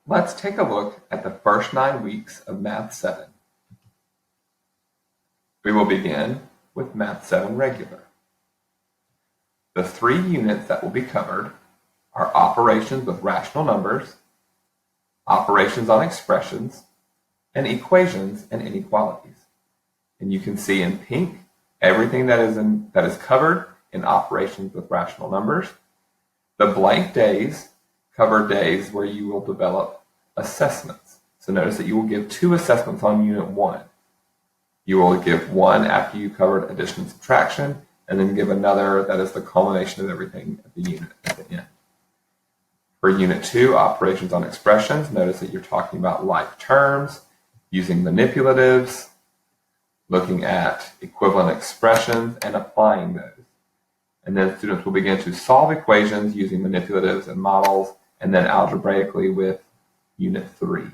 Let's take a look at the first 9 weeks of Math 7. We will begin with Math 7 Regular. The 3 units that will be covered are operations with rational numbers, operations on expressions, and equations and inequalities. And you can see in pink everything that is covered in operations with rational numbers. The blank days cover days where you will develop assessments. So notice that you will give 2 assessments on Unit 1. You will give one after you covered addition and subtraction, and then give another that is the culmination of everything at the unit at the end. For Unit 2, operations on expressions, notice that you're talking about like terms, using manipulatives, looking at equivalent expressions, and applying those. And then students will begin to solve equations using manipulatives and models, and then algebraically with Unit 3.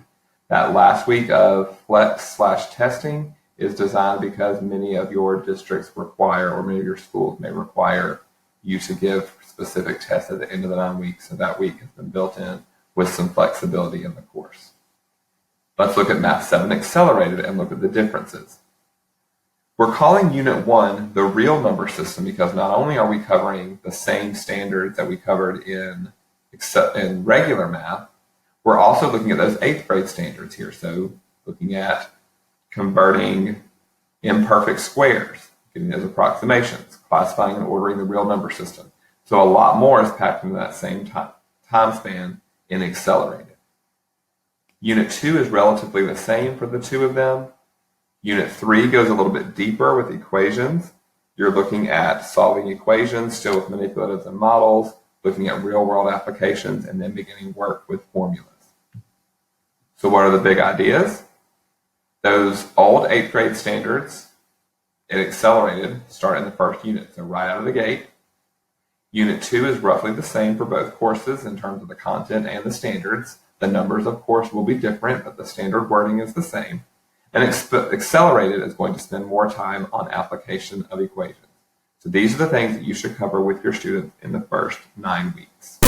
That last week of flex/testing is designed because many of your districts require, or many of your schools may require, you to give specific tests at the end of the 9 weeks, so that week has been built in with some flexibility in the course. Let's look at Math 7 Accelerated and look at the differences. We're calling Unit 1 the real number system because not only are we covering the same standards that we covered in regular math, we're also looking at those 8th grade standards here. So looking at converting imperfect squares, getting those approximations, classifying and ordering the real number system. So a lot more is packed into that same time span in Accelerated. Unit 2 is relatively the same for the 2 of them. Unit 3 goes a little bit deeper with equations. You're looking at solving equations, still with manipulatives and models, looking at real-world applications, and then beginning work with formulas. So what are the big ideas? Those old 8th grade standards in Accelerated start in the first unit, so right out of the gate. Unit 2 is roughly the same for both courses in terms of the content and the standards. The numbers, of course, will be different, but the standard wording is the same. And Accelerated is going to spend more time on application of equations. So these are the things that you should cover with your students in the first 9 weeks.